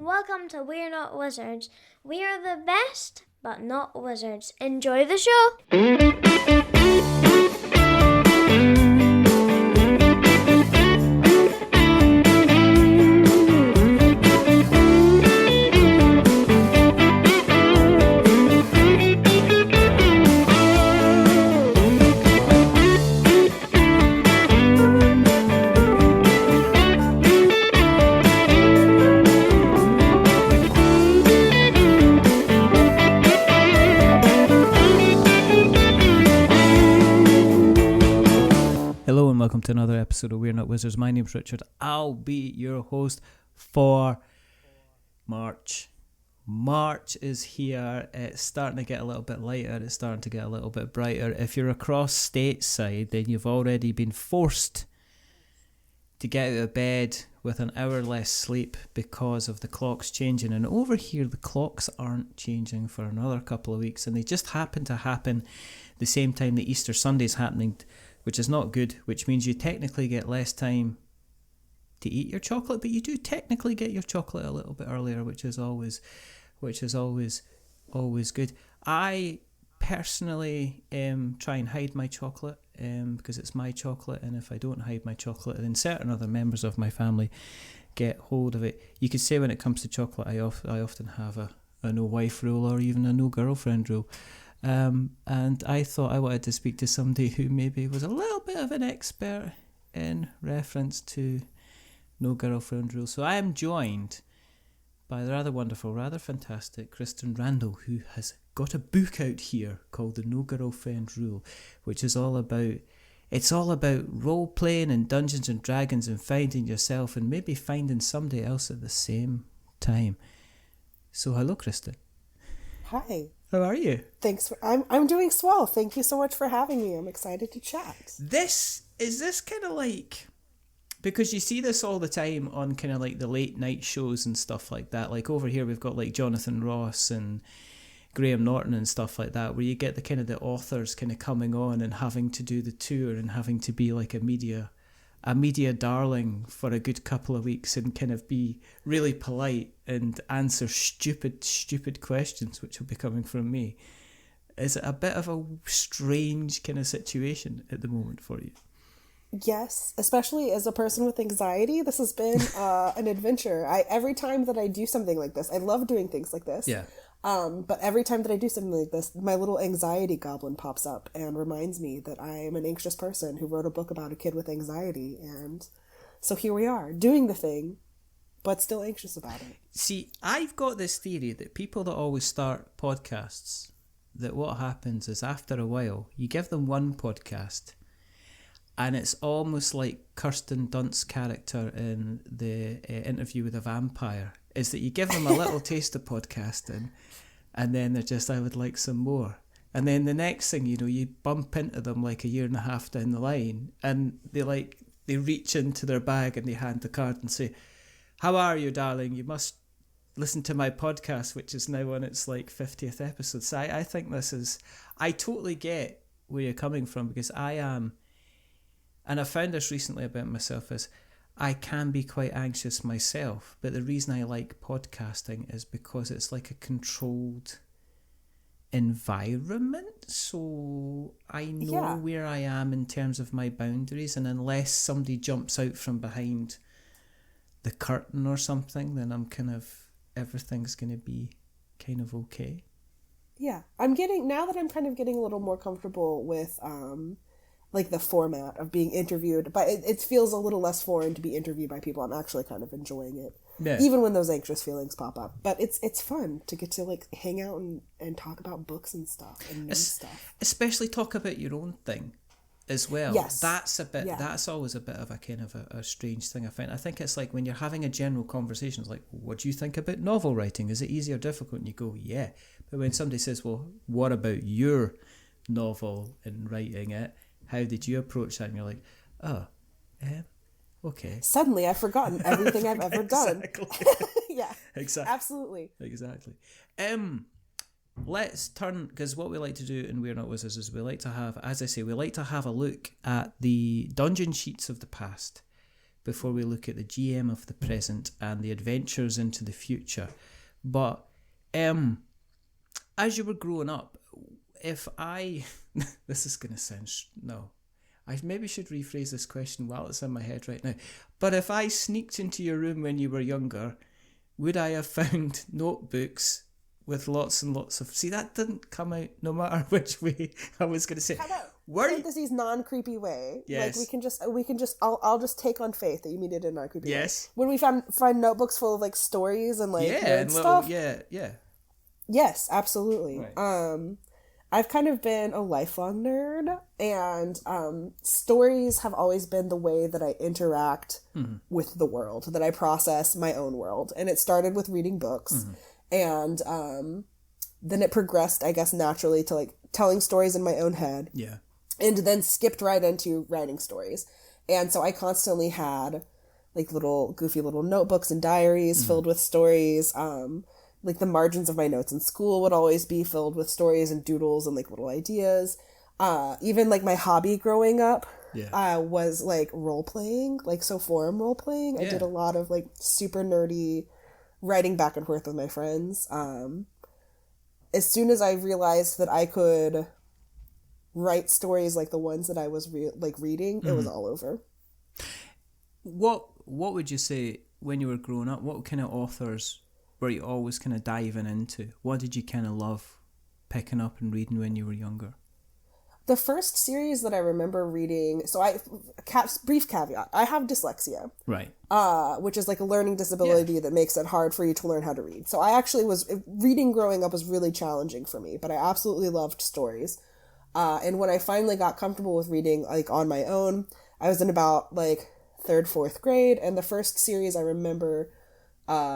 Welcome to We're Not Wizards. We are the best, but not wizards. Enjoy the show! Welcome to another episode of We're Not Wizards. My name's Richard. I'll be your host for March. March is here. It's starting to get a little bit lighter. It's starting to get a little bit brighter. If you're across stateside, then you've already been forced to get out of bed with an hour less sleep because of the clocks changing. And over here, the clocks aren't changing for another couple of weeks. And they just happen to happen the same time that Easter Sunday's happening, which is not good, which means you technically get less time to eat your chocolate, but you do technically get your chocolate a little bit earlier, which is always good. I personally try and hide my chocolate because it's my chocolate, and if I don't hide my chocolate, then certain other members of my family get hold of it. You could say when it comes to chocolate, I often have a no wife rule or even a no girlfriend rule. And I thought I wanted to speak to somebody who maybe was a little bit of an expert in reference to no girlfriend rule. So I am joined by the rather wonderful, rather fantastic Christen Randall, who has got a book out here called The No Girlfriend Rule, which is all about role playing and Dungeons and Dragons and finding yourself and maybe finding somebody else at the same time. So hello, Christen. Hi. How are you? Thanks. I'm doing swell. Thank you so much for having me. I'm excited to chat. This kind of like, because you see this all the time on kind of like the late night shows and stuff like that. Like over here we've got like Jonathan Ross and Graham Norton and stuff like that, where you get the kind of the authors kind of coming on and having to do the tour and having to be like a media darling for a good couple of weeks and kind of be really polite and answer stupid questions, which will be coming from me. Is it a bit of a strange kind of situation at the moment for you? Yes, especially as a person with anxiety, this has been an adventure. Every time that I do something like this, I love doing things like this. Yeah. But every time that I do something like this, my little anxiety goblin pops up and reminds me that I am an anxious person who wrote a book about a kid with anxiety. And so here we are, doing the thing, but still anxious about it. See, I've got this theory that people that always start podcasts, that what happens is after a while, you give them one podcast, and it's almost like Kirsten Dunst's character in the Interview with a Vampire, is that you give them a little taste of podcasting, and then they're just, I would like some more. And then the next thing you know, you bump into them like a year and a half down the line, and they reach into their bag and they hand the card and say, "How are you, darling? You must listen to my podcast," which is now on its like 50th episode. So I think I totally get where you're coming from, because I am, and I found this recently about myself, is I can be quite anxious myself, but the reason I like podcasting is because it's like a controlled environment, so I know where I am in terms of my boundaries, and unless somebody jumps out from behind the curtain or something, then everything's going to be kind of okay. Yeah, now that I'm kind of getting a little more comfortable with like the format of being interviewed, but it feels a little less foreign to be interviewed by people. I'm actually kind of enjoying it, even when those anxious feelings pop up. But it's fun to get to like hang out and talk about books and stuff and new stuff. Especially talk about your own thing as well. Yes, that's always a bit of a kind of a strange thing. I think it's like when you're having a general conversation, it's like, what do you think about novel writing? Is it easy or difficult? And you go, yeah. But when somebody says, well, what about your novel and writing it? How did you approach that? And you're like, oh, okay. Suddenly I've forgotten everything I've ever done. Yeah, exactly. Absolutely. Exactly. Let's turn, because what we like to do in We're Not Wizards is we like to have, as I say, we like to have a look at the dungeon sheets of the past, before we look at the GM of the present and the adventures into the future. But as you were growing up, if I... this is going to sound... No. I maybe should rephrase this question while it's in my head right now. But if I sneaked into your room when you were younger, would I have found notebooks with lots and lots of... See, that didn't come out no matter which way I was going to say. Fantasy's non-creepy way. Yes. Like we can just I'll just take on faith that you mean it in a non-creepy way. Yes. When we find notebooks full of like stories and like nerd little, stuff. Yeah. Yes, absolutely. Right. I've kind of been a lifelong nerd, and stories have always been the way that I interact with the world, that I process my own world. And it started with reading books, and then it progressed, I guess, naturally to like telling stories in my own head. Yeah. And then skipped right into writing stories. And so I constantly had like little goofy little notebooks and diaries filled with stories. Like the margins of my notes in school would always be filled with stories and doodles and like little ideas. Even like my hobby growing up was like role playing, like forum role playing. I did a lot of like super nerdy writing back and forth with my friends. As soon as I realized that I could write stories like the ones that I was reading, it was all over. What would you say when you were growing up? What kind of authors were you always kind of diving into? What did you kind of love picking up and reading when you were younger? The first series that I remember reading, brief caveat, I have dyslexia. Right. Which is like a learning disability that makes it hard for you to learn how to read. So I actually reading growing up was really challenging for me, but I absolutely loved stories. And when I finally got comfortable with reading like on my own, I was in about like 3rd, 4th grade. And the first series I remember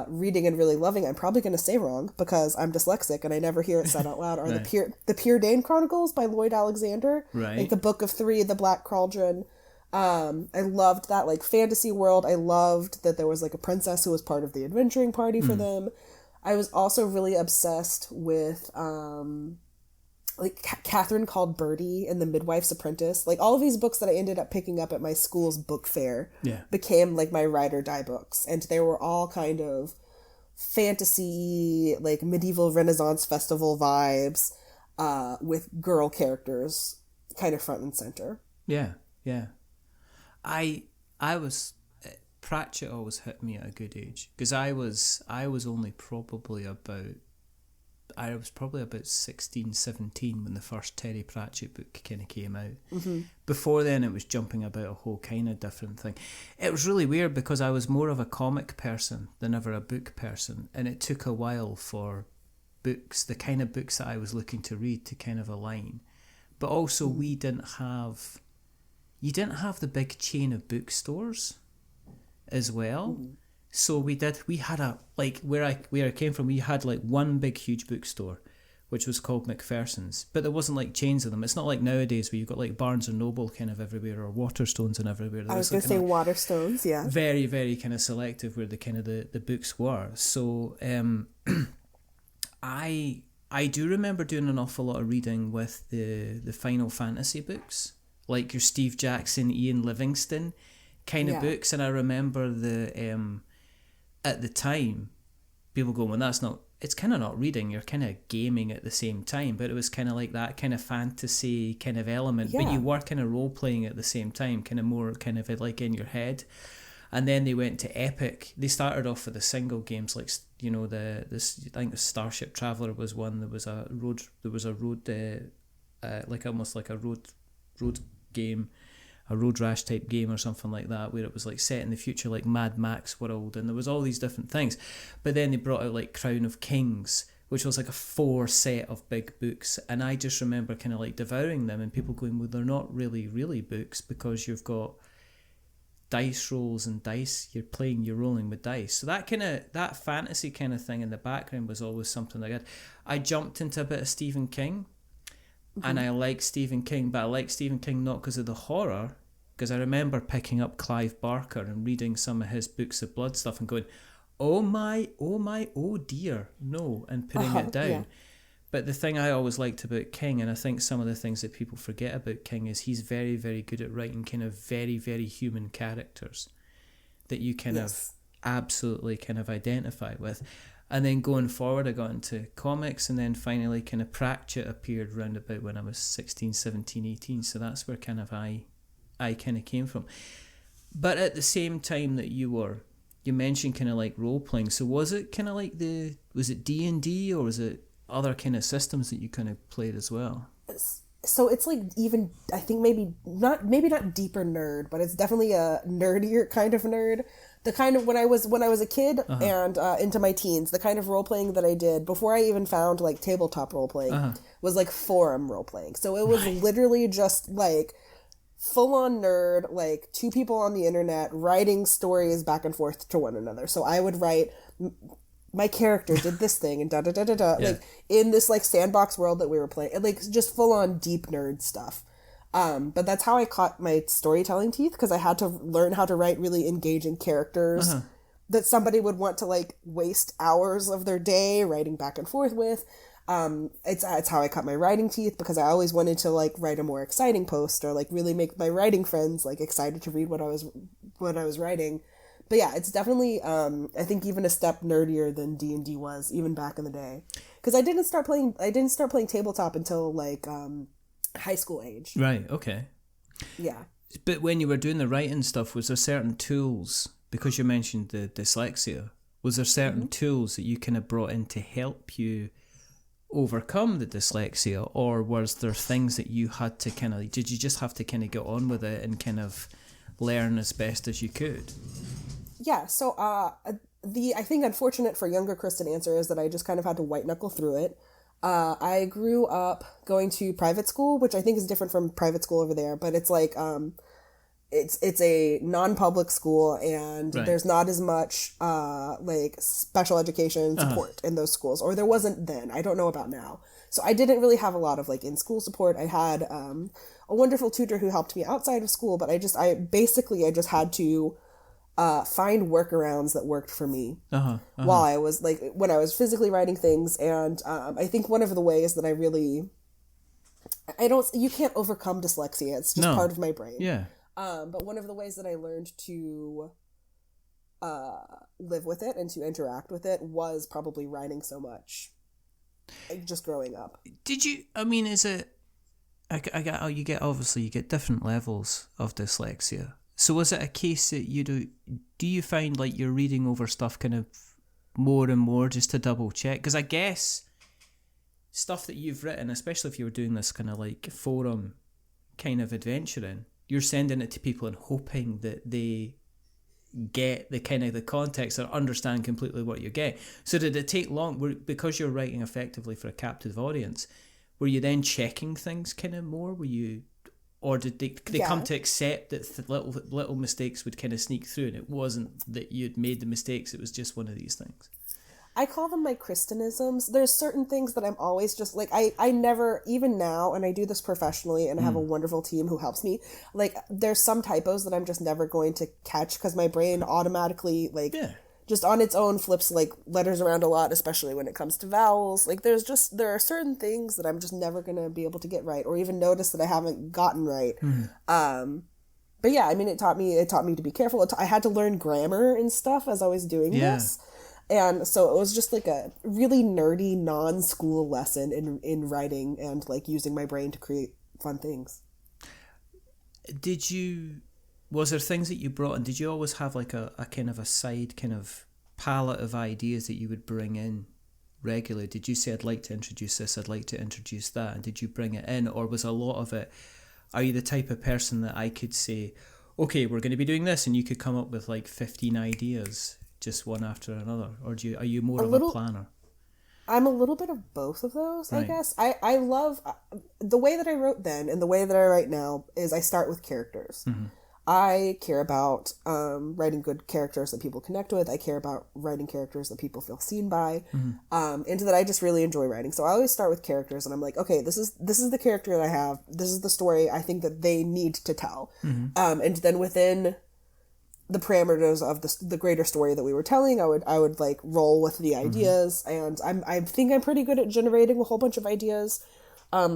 reading and really loving, I'm probably going to say wrong because I'm dyslexic and I never hear it said out loud, are the Pure Dane Chronicles by Lloyd Alexander. Right. Like the Book of Three, The Black Cauldron. I loved that like fantasy world. I loved that there was like a princess who was part of the adventuring party for them. I was also really obsessed with like Catherine Called Birdie and The Midwife's Apprentice. Like all of these books that I ended up picking up at my school's book fair became like my ride or die books. And they were all kind of fantasy, like medieval Renaissance festival vibes, with girl characters kind of front and center. Yeah. I was... Pratchett always hit me at a good age because I was only probably about... I was probably about 16, 17 when the first Terry Pratchett book kind of came out. Mm-hmm. Before then, it was jumping about a whole kind of different thing. It was really weird because I was more of a comic person than ever a book person, and it took a while for books, the kind of books that I was looking to read, to kind of align. But also, you didn't have the big chain of bookstores as well. Mm-hmm. So we had a, like, where I came from, we had like one big huge bookstore, which was called McPherson's, but there wasn't like chains of them. It's not like nowadays where you've got like Barnes and Noble kind of everywhere or Waterstones and everywhere. I was going to say Waterstones, yeah. Very, very kind of selective where the kind of the books were. So I do remember doing an awful lot of reading with the Final Fantasy books, like your Steve Jackson, Ian Livingstone kind of books. And I remember at the time, people go, well, it's kind of not reading, you're kind of gaming at the same time, but it was kind of like that kind of fantasy kind of element, but you were kind of role-playing at the same time, kind of more kind of like in your head. And then they went to Epic. They started off with the single games, like, you know, I think the Starship Traveller was one. There was a road, like almost like a road game, a road rash type game or something like that, where it was like set in the future, like Mad Max world, and there was all these different things. But then they brought out like Crown of Kings, which was like a 4 set of big books, and I just remember kind of like devouring them, and people going, well, they're not really books because you've got dice rolls and dice, you're rolling with dice. So that fantasy kind of thing in the background was always something I got. I jumped into a bit of Stephen King. Mm-hmm. And I like Stephen King, but I like Stephen King not because of the horror, because I remember picking up Clive Barker and reading some of his books of blood stuff and going, oh my, oh dear, no, and putting it down. Yeah. But the thing I always liked about King, and I think some of the things that people forget about King, is he's very, very good at writing kind of very, very human characters. that you kind Yes. of absolutely kind of identify with. And then going forward, I got into comics, and then finally kind of Pratchett appeared round about when I was 16, 17, 18. So that's where kind of I kind of came from. But at the same time that you mentioned kind of like role-playing. So was it kind of like was it D&D, or was it other kind of systems that you kind of played as well? So it's like, even, I think maybe not deeper nerd, but it's definitely a nerdier kind of nerd. The kind of, when I was a kid and into my teens, the kind of role playing that I did before I even found like tabletop role playing was like forum role playing. So it was literally just like full on nerd, like two people on the internet writing stories back and forth to one another. So I would write, my character did this thing and da da da da da, like in this like sandbox world that we were playing, like just full on deep nerd stuff. But that's how I caught my storytelling teeth, because I had to learn how to write really engaging characters that somebody would want to like waste hours of their day writing back and forth with. It's how I cut my writing teeth, because I always wanted to like write a more exciting post, or like really make my writing friends like excited to read what I was writing. But yeah, it's definitely I think even a step nerdier than D&D was even back in the day, because I didn't start playing tabletop until like high school age. Right. Okay. Yeah. But when you were doing the writing stuff, was there certain tools, because you mentioned the dyslexia, was there certain tools that you kind of brought in to help you overcome the dyslexia, or was there things that you had to kind of, did you just have to kind of get on with it and kind of learn as best as you could? Yeah, so I think unfortunate for younger Kristen answer is that I just kind of had to white knuckle through it. I grew up going to private school, which I think is different from private school over there, but it's like it's a non-public school, and there's not as much like special education support in those schools, or there wasn't then. I don't know about now. So I didn't really have a lot of like in-school support. I had a wonderful tutor who helped me outside of school, but I just had to find workarounds that worked for me while I was like, when I was physically writing things. And I think one of the ways that you can't overcome dyslexia. It's just part of my brain. Yeah. But one of the ways that I learned to live with it and to interact with it was probably writing so much, like, just growing up. Did you, I mean, is it, you get different levels of dyslexia. So was it a case that do you find like you're reading over stuff kind of more and more just to double check? Because I guess stuff that you've written, especially if you were doing this kind of like forum kind of adventuring, you're sending it to people and hoping that they get the kind of the context or understand completely what you get. So did it take long, because you're writing effectively for a captive audience, were you then checking things kind of more? Or did they come to accept that little mistakes would kind of sneak through, and it wasn't that you'd made the mistakes, it was just one of these things? I call them my Kristenisms. There's certain things that I'm always just like, I never, even now, and I do this professionally, and I have a wonderful team who helps me, like, there's some typos that I'm just never going to catch, because my brain automatically, like, just on its own flips like letters around a lot, especially when it comes to vowels. Like, there are certain things that I'm just never going to be able to get right, or even notice that I haven't gotten right. But yeah, I mean, it taught me to be careful. I had to learn grammar and stuff as I was doing this. And so it was just like a really nerdy non-school lesson in writing and like using my brain to create fun things. Was there things that you brought in? Did you always have like a kind of a side kind of palette of ideas that you would bring in regularly? Did you say, I'd like to introduce this, I'd like to introduce that, and did you bring it in? Or was a lot of it, are you the type of person that I could say, okay, we're going to be doing this, and you could come up with like 15 ideas, just one after another? Or are you more of a planner? I'm a little bit of both of those, I guess. I love the way that I wrote then, and the way that I write now is I start with characters. I care about writing good characters that people connect with. I care about writing characters that people feel seen by, and that I just really enjoy writing. So I always start with characters, and I'm like, okay, this is the character that I have. This is the story I think that they need to tell. And then within the parameters of the greater story that we were telling, I would like roll with the ideas, and I think I'm pretty good at generating a whole bunch of ideas.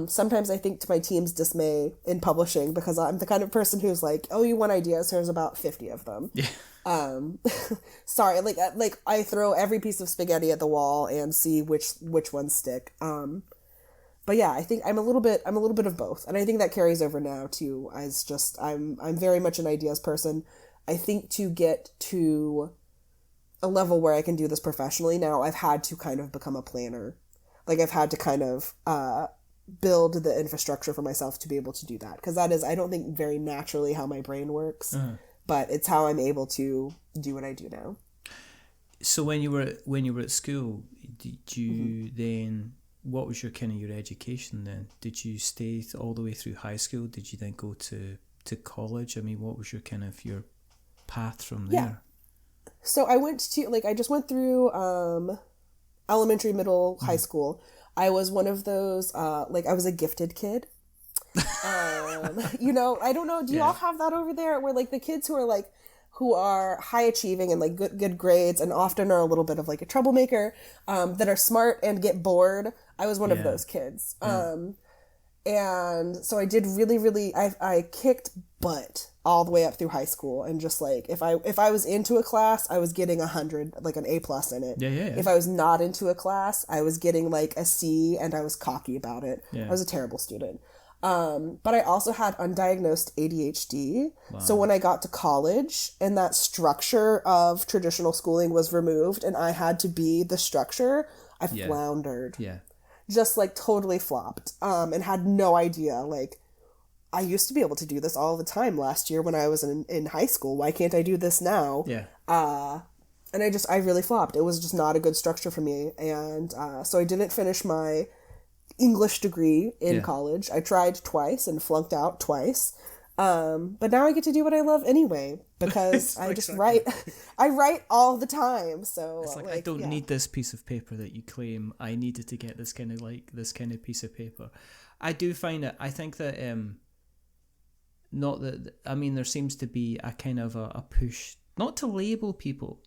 Sometimes I think to my team's dismay in publishing, because I'm the kind of person who's like, oh, you want ideas? Here's about 50 of them. Sorry, like I throw every piece of spaghetti at the wall and see which ones stick. But yeah, I think I'm a little bit of both, and I think that carries over now too. As just I'm very much an ideas person. I think to get to a level where I can do this professionally now, I've had to kind of become a planner. Like I've had to kind of build the infrastructure for myself to be able to do that, because that is, I don't think, very naturally how my brain works, but it's how I'm able to do what I do now. So when you were at school, did you then? What was your kind of your education then? Did you stay all the way through high school? Did you then go to college? I mean, what was your kind of your path from there? Yeah. So I went to, like, I just went through elementary, middle, high school. I was one of those, like, I was a gifted kid. You know, I don't know, do y'all have that over there? Where, like, the kids who are high achieving and, like, good grades and often are a little bit of, like, a troublemaker, that are smart and get bored. I was one of those kids. And so I did really, I kicked butt all the way up through high school, and just like if I was into a class, I was getting 100, like an A+ in it. Yeah. If I was not into a class, I was getting like a C, and I was cocky about it. Yeah. I was a terrible student. But I also had undiagnosed ADHD. Wow. So when I got to college and that structure of traditional schooling was removed and I had to be the structure, I floundered. Yeah. Just like totally flopped, and had no idea. Like, I used to be able to do this all the time last year when I was in high school. Why can't I do this now? Yeah. And I really flopped. It was just not a good structure for me. And so I didn't finish my English degree in college. I tried twice and flunked out twice. But now I get to do what I love anyway, because I just write. I write all the time. So it's like I don't need this piece of paper that you claim I needed to get this kind of piece of paper. I do find it. I think that not that. I mean, there seems to be a kind of a push not to label people,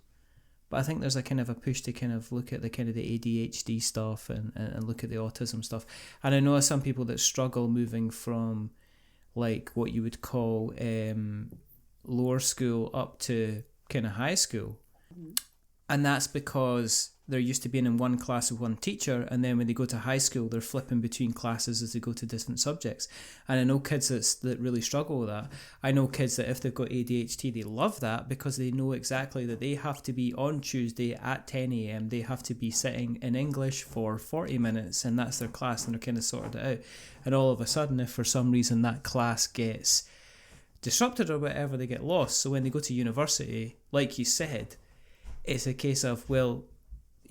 but I think there's a kind of a push to kind of look at the kind of the ADHD stuff and look at the autism stuff. And I know some people that struggle moving from, like, what you would call lower school up to kind of high school. And that's because they're used to being in one class with one teacher, and then when they go to high school, they're flipping between classes as they go to different subjects. And I know kids that really struggle with that. I know kids that if they've got ADHD, they love that because they know exactly that they have to be on Tuesday at 10 a.m. They have to be sitting in English for 40 minutes, and that's their class, and they're kind of sorted it out. And all of a sudden, if for some reason that class gets disrupted or whatever, they get lost. So when they go to university, like you said, it's a case of, well,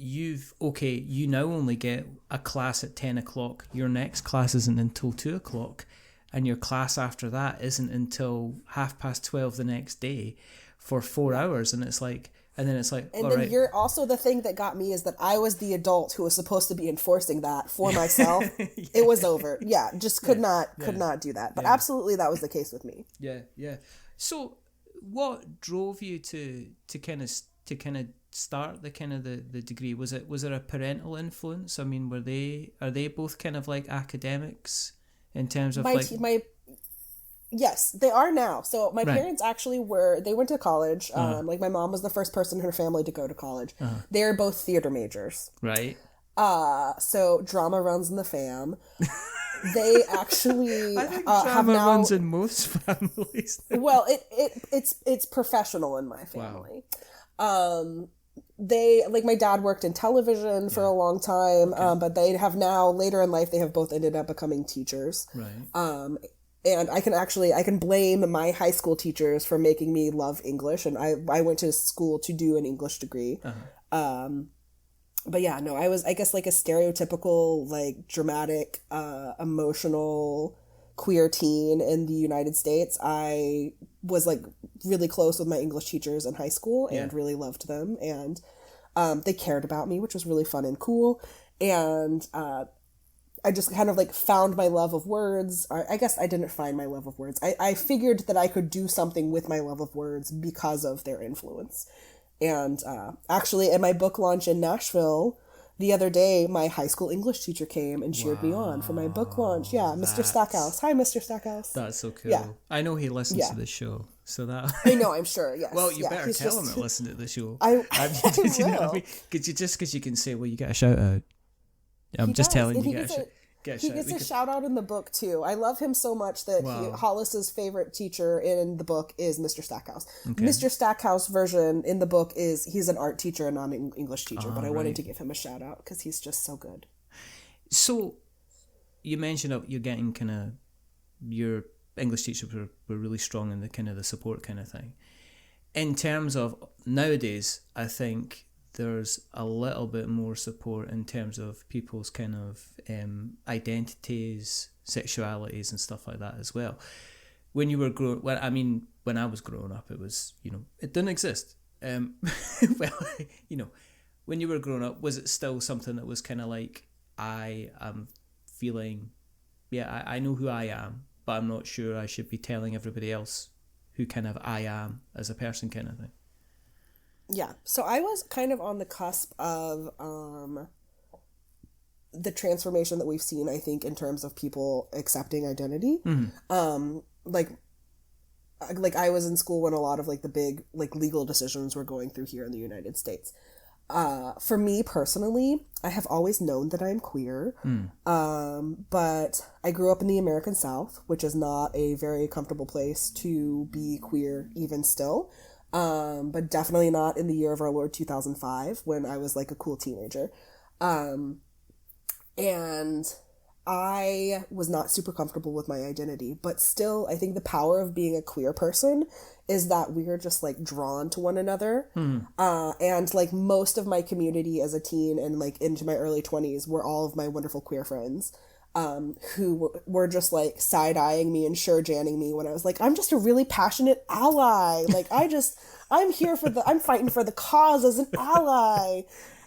you now only get a class at 10 o'clock. Your next class isn't until 2 o'clock. And your class after that isn't until 12:30 the next day for 4 hours. And it's like, and then you're also, the thing that got me is that I was the adult who was supposed to be enforcing that for myself. It was over. Yeah. Just could not do that. But absolutely that was the case with me. Yeah. So what drove you to kind of start the degree? Was there a parental influence? I mean, are they both kind of like academics in terms of yes, they are now. So my parents actually they went to college. Like my mom was the first person in her family to go to college. They're both theater majors. Right. So drama runs in the fam. They actually I think drama runs in most families. Well, it's professional in my family. Wow. They, like, my dad worked in television for a long time, but they have now, later in life, they have both ended up becoming teachers. Right. And I can blame my high school teachers for making me love English, and I went to school to do an English degree. But yeah, no, I was, I guess, like a stereotypical, like, dramatic, emotional, queer teen in the United States. I was, like, really close with my English teachers in high school and really loved them. And they cared about me, which was really fun and cool. And I just kind of, like, found my love of words. I guess I didn't find my love of words. I figured that I could do something with my love of words because of their influence. And actually, at my book launch in Nashville the other day, my high school English teacher came and cheered me on for my book launch. Yeah, Mr. Stackhouse. Hi, Mr. Stackhouse. That's so cool. Yeah. I know he listens to the show, so that... I know, I'm sure, yes. Well, you yeah, better tell him to listen to the show. I You will. know what I mean? Because you can say, well, you get a shout out. I'm just telling you, get a shout out. He gets a shout out in the book too. I love him so much that Hollis's favorite teacher in the book is Mr. Stackhouse. Okay. Mr. Stackhouse version in the book is he's an art teacher and not an English teacher, but I wanted to give him a shout out because he's just so good. So you mentioned you're getting kind of your English teachers were really strong in the kind of the support kind of thing. In terms of nowadays, I think there's a little bit more support in terms of people's kind of identities, sexualities and stuff like that as well. When you were when I was growing up, it was, it didn't exist. Well, when you were growing up, was it still something that was kind of like, I am feeling, I know who I am, but I'm not sure I should be telling everybody else who kind of I am as a person kind of thing? Yeah, so I was kind of on the cusp of the transformation that we've seen, I think, in terms of people accepting identity. Mm-hmm. Like I was in school when a lot of like the big like legal decisions were going through here in the United States. For me personally, I have always known that I'm queer, but I grew up in the American South, which is not a very comfortable place to be queer even still. But definitely not in the year of our Lord 2005 when I was like a cool teenager. And I was not super comfortable with my identity, but still I think the power of being a queer person is that we are just like drawn to one another. And like most of my community as a teen and like into my early 20s were all of my wonderful queer friends. Who were just like side-eyeing me and sure-janning me when I was like, I'm just a really passionate ally. Like, I'm fighting for the cause as an ally.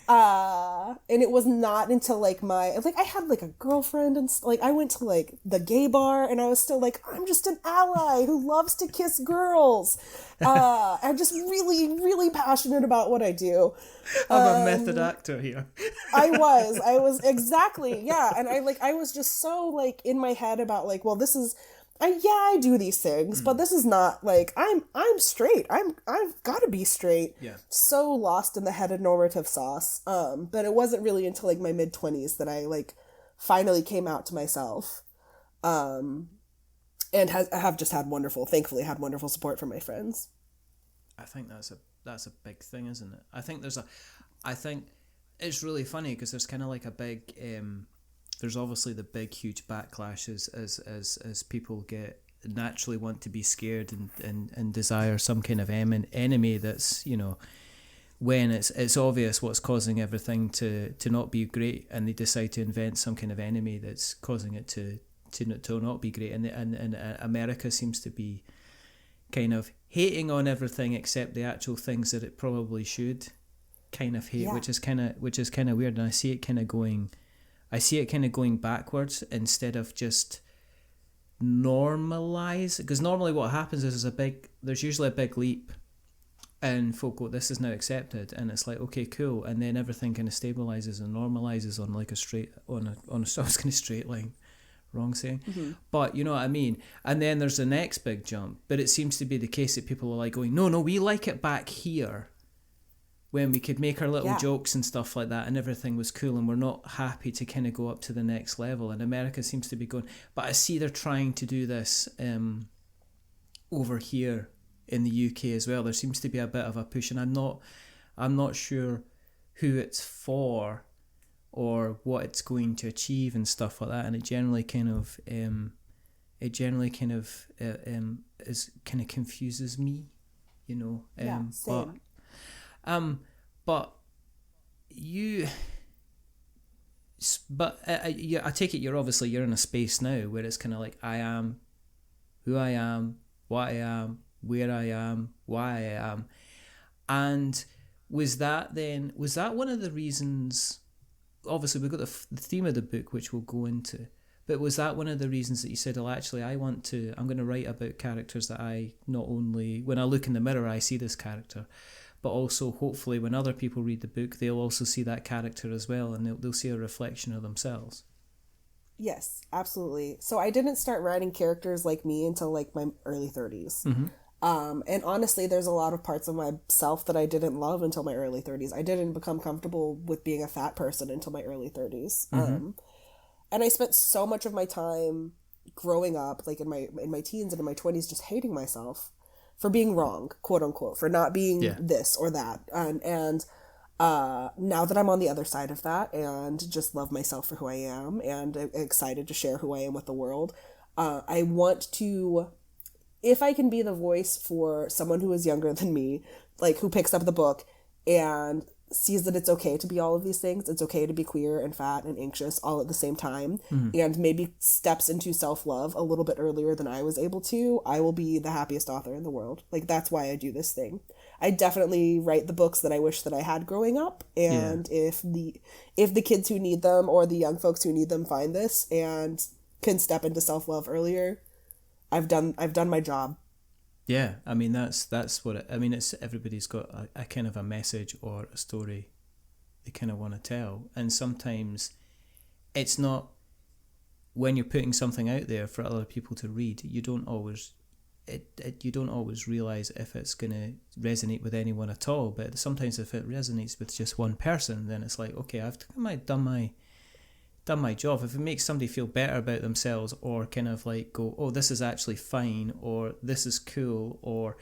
And it was not until like I had like a girlfriend and like I went to like the gay bar and I was still like, I'm just an ally who loves to kiss girls. I'm just really, really passionate about what I do. I'm a method actor here. I was exactly. Yeah. And I was just so like in my head about like, well, this is, I do these things, but this is not like I'm straight. I've got to be straight. Yeah. So lost in the heteronormative sauce. But it wasn't really until like my mid-20s that I like finally came out to myself. And have just thankfully had wonderful support from my friends. I think that's a big thing, isn't it? I think it's really funny because there's kind of like a big there's obviously the big huge backlashes as people naturally want to be scared and desire some kind of enemy that's, when it's obvious what's causing everything to not be great, and they decide to invent some kind of enemy that's causing it to not be great, and America seems to be kind of hating on everything except the actual things that it probably should kind of hate, which is kind of weird, and I see it kind of going backwards instead of just normalize, because normally what happens is there's usually a big leap and folk go, this is now accepted, and it's like, okay, cool, and then everything kind of stabilizes and normalizes on like I was going to straight line, wrong saying, but you know what I mean, and then there's the next big jump, but it seems to be the case that people are like going, no, we like it back here when we could make our little jokes and stuff like that and everything was cool, and we're not happy to kind of go up to the next level, and America seems to be going, but I see they're trying to do this over here in the UK as well. There seems to be a bit of a push, and I'm not sure who it's for or what it's going to achieve and stuff like that, and it generally kind of confuses me, Same. I take it you're in a space now where it's kind of like, I am who I am, what I am, where I am, why I am. And was that one of the reasons, obviously we've got the theme of the book which we'll go into, but was that one of the reasons that you said, well, actually I'm going to write about characters that I not only, when I look in the mirror I see this character, but also hopefully when other people read the book, they'll also see that character as well, and they'll see a reflection of themselves. Yes, absolutely. So I didn't start writing characters like me until like my early 30s. And honestly, there's a lot of parts of myself that I didn't love until my early 30s. I didn't become comfortable with being a fat person until my early 30s. And I spent so much of my time growing up, like in my teens and in my 20s, just hating myself for being wrong, quote unquote, for not being this or that. And now that I'm on the other side of that and just love myself for who I am and excited to share who I am with the world, I want to, if I can be the voice for someone who is younger than me, like who picks up the book and sees that it's okay to be all of these things, it's okay to be queer and fat and anxious all at the same time, and maybe steps into self-love a little bit earlier than I was able to, I will be the happiest author in the world. Like, that's why I do this thing. I definitely write the books that I wish that I had growing up, and if the kids who need them or the young folks who need them find this and can step into self-love earlier, I've done my job. Yeah, I mean that's what it, I mean. It's everybody's got a kind of a message or a story they kind of want to tell, and sometimes it's not, when you're putting something out there for other people to read, you don't always realize if it's going to resonate with anyone at all. But sometimes if it resonates with just one person, then it's like, okay, I've done my job. If it makes somebody feel better about themselves, or kind of like go, oh, this is actually fine, or this is cool, or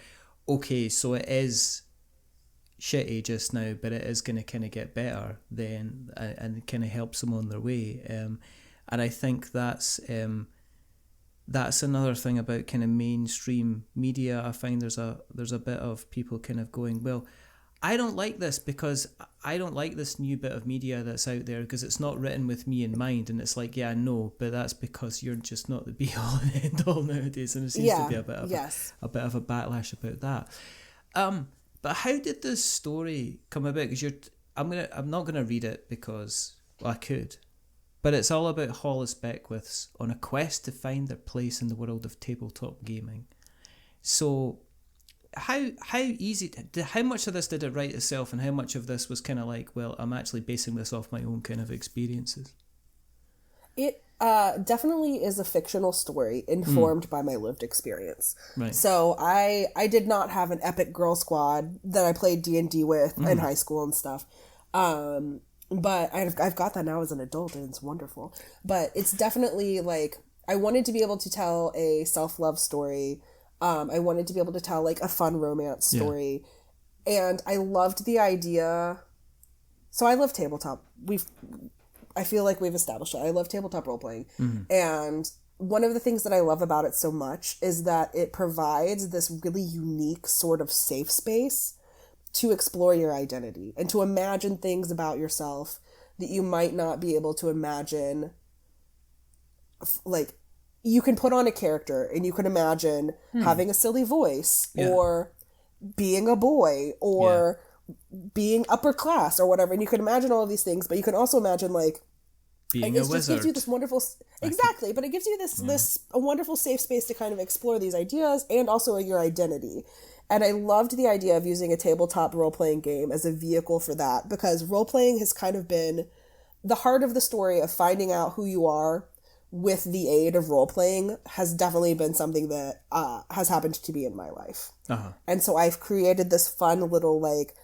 okay, so it is shitty just now, but it is going to kind of get better then, and kind of helps them on their way. And I think that's another thing about kind of mainstream media. I find there's a bit of people kind of going, well, I don't like this because I don't like this new bit of media that's out there because it's not written with me in mind. And it's like, yeah, no, but that's because you're just not the be all and end all nowadays. And there seems to be a bit of a backlash about that. But how did this story come about? Because I'm not gonna read it because, well, I could, but it's all about Hollis Beckwiths on a quest to find their place in the world of tabletop gaming. So how much of this did it write itself, and how much of this was kind of like, well, I'm actually basing this off my own kind of experiences? It definitely is a fictional story informed by my lived experience. Right. So I did not have an epic girl squad that I played D&D with in high school and stuff. But I've got that now as an adult, and it's wonderful. But it's definitely like, I wanted to be able to tell a self-love story. I wanted to be able to tell like a fun romance story. Yeah. And I loved the idea. So I love tabletop. I feel like we've established it. I love tabletop role-playing. And one of the things that I love about it so much is that it provides this really unique sort of safe space to explore your identity and to imagine things about yourself that you might not be able to imagine. Like, you can put on a character and you can imagine having a silly voice or being a boy or being upper class or whatever. And you can imagine all of these things, but you can also imagine like being a wizard. It just gives you this wonderful, exactly. But it gives you a wonderful safe space to kind of explore these ideas and also your identity. And I loved the idea of using a tabletop role-playing game as a vehicle for that, because role-playing has kind of been the heart of the story of finding out who you are with the aid of role-playing has definitely been something that has happened to me in my life. And so I've created this fun little like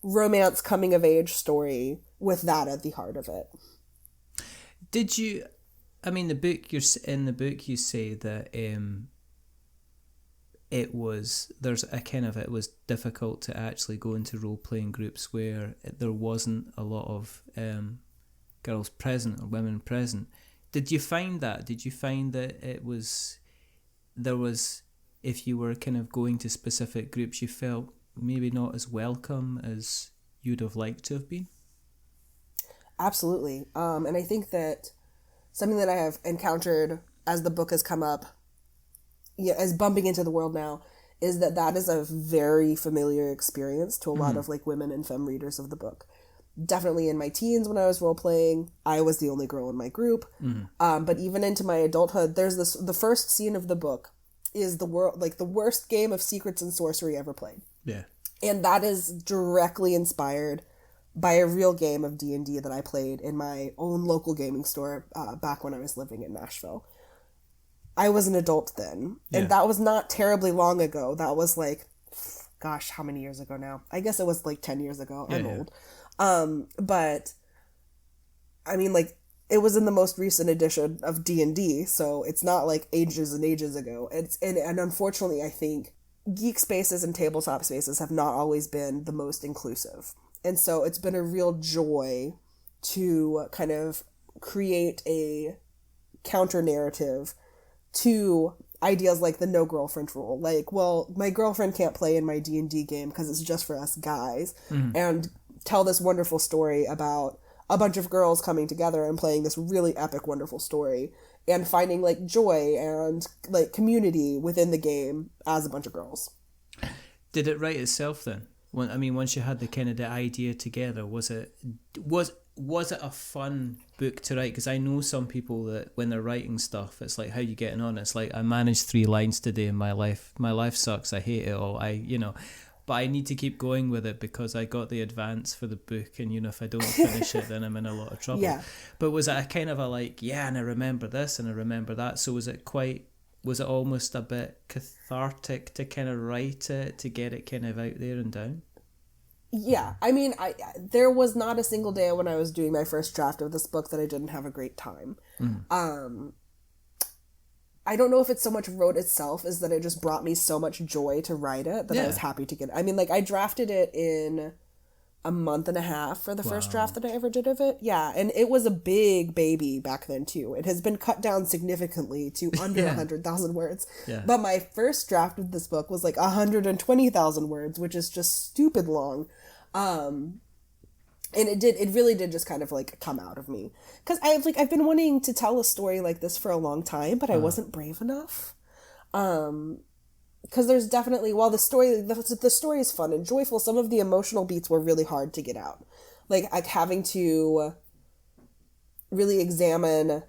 romance coming-of-age story with that at the heart of it. Did you, I mean, in the book you say that it was difficult to actually go into role-playing groups where there wasn't a lot of girls present or women present. Did you find that? Did you find that there was, if you were kind of going to specific groups, you felt maybe not as welcome as you'd have liked to have been? Absolutely. And I think that something that I have encountered as the book has come up, as bumping into the world now, is that is a very familiar experience to a lot of like women and femme readers of the book. Definitely in my teens when I was role-playing, I was the only girl in my group. But even into my adulthood, the first scene of the book is the worst game of secrets and sorcery ever played. Yeah. And that is directly inspired by a real game of D&D that I played in my own local gaming store back when I was living in Nashville. I was an adult then, and that was not terribly long ago. That was like, gosh, how many years ago now? I guess it was like 10 years ago. I'm old. But, I mean, like, it was in the most recent edition of D&D, so it's not like ages and ages ago. And unfortunately, I think geek spaces and tabletop spaces have not always been the most inclusive. And so it's been a real joy to kind of create a counter narrative to ideas like the no girlfriend rule. Like, well, my girlfriend can't play in my D&D game because it's just for us guys. And tell this wonderful story about a bunch of girls coming together and playing this really epic, wonderful story and finding like joy and like community within the game as a bunch of girls. Did it write itself then? Once you had the kind of the idea together, was it a fun book to write? Because I know some people that when they're writing stuff, it's like, how you getting on? It's like, I managed 3 lines today in my life. My life sucks. I hate it all. But I need to keep going with it because I got the advance for the book, and if I don't finish it, then I'm in a lot of trouble. Yeah. But was it a kind of a like, and I remember this and I remember that? So was it almost a bit cathartic to kind of write it, to get it kind of out there and down? Yeah, I mean, there was not a single day when I was doing my first draft of this book that I didn't have a great time. I don't know if it's so much wrote itself as that it just brought me so much joy to write it that I was happy to get it. I mean, like, I drafted it in a month and a half for the first draft that I ever did of it. Yeah, and it was a big baby back then, too. It has been cut down significantly to under 100,000 words. Yeah. But my first draft of this book was like 120,000 words, which is just stupid long. And it really did just kind of like come out of me. Because I've been wanting to tell a story like this for a long time, but I wasn't brave enough. Because there's definitely, while the story is fun and joyful, some of the emotional beats were really hard to get out. Like having to really examine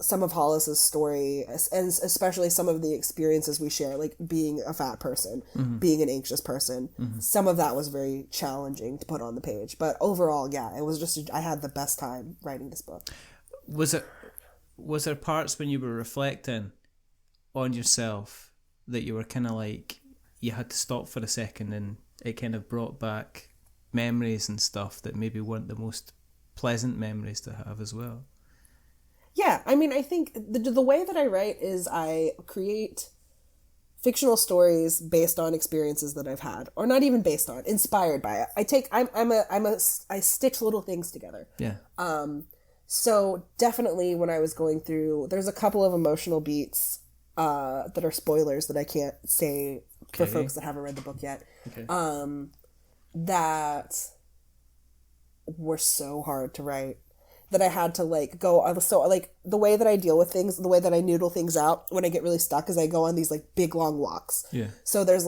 some of Hollis's story, and especially some of the experiences we share, like being a fat person, being an anxious person. Some of that was very challenging to put on the page. But overall, yeah, it was just, I had the best time writing this book. Was there parts when you were reflecting on yourself that you were kind of like, you had to stop for a second and it kind of brought back memories and stuff that maybe weren't the most pleasant memories to have as well? Yeah, I mean, I think the way that I write is I create fictional stories based on experiences that I've had, or not even based on, inspired by it. I stitch little things together. Yeah. So definitely when I was going through, there's a couple of emotional beats that are spoilers that I can't say for folks that haven't read the book yet. Okay. That were so hard to write. That I had to like go, so like the way that I deal with things, the way that I noodle things out when I get really stuck is I go on these like big long walks. Yeah. So there's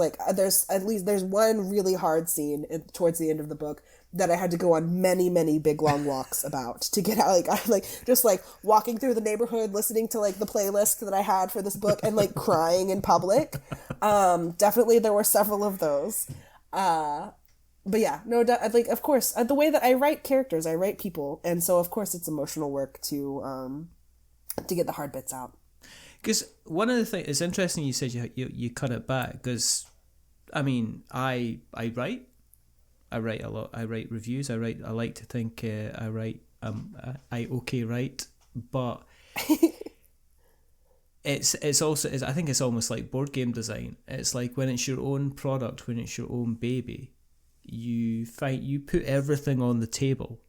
one really hard scene towards the end of the book that I had to go on many, many big long walks about to get out. Like I just walking through the neighborhood, listening to like the playlist that I had for this book and like crying in public. Definitely there were several of those. But yeah, no, like of course, the way that I write characters, I write people, and so of course it's emotional work to get the hard bits out. Because one of the things, it's interesting you said you cut it back. Because I mean, I write a lot. I write reviews. I like to think I write. I write, but it's also I think it's almost like board game design. It's like when it's your own product, when it's your own baby. You put everything on the table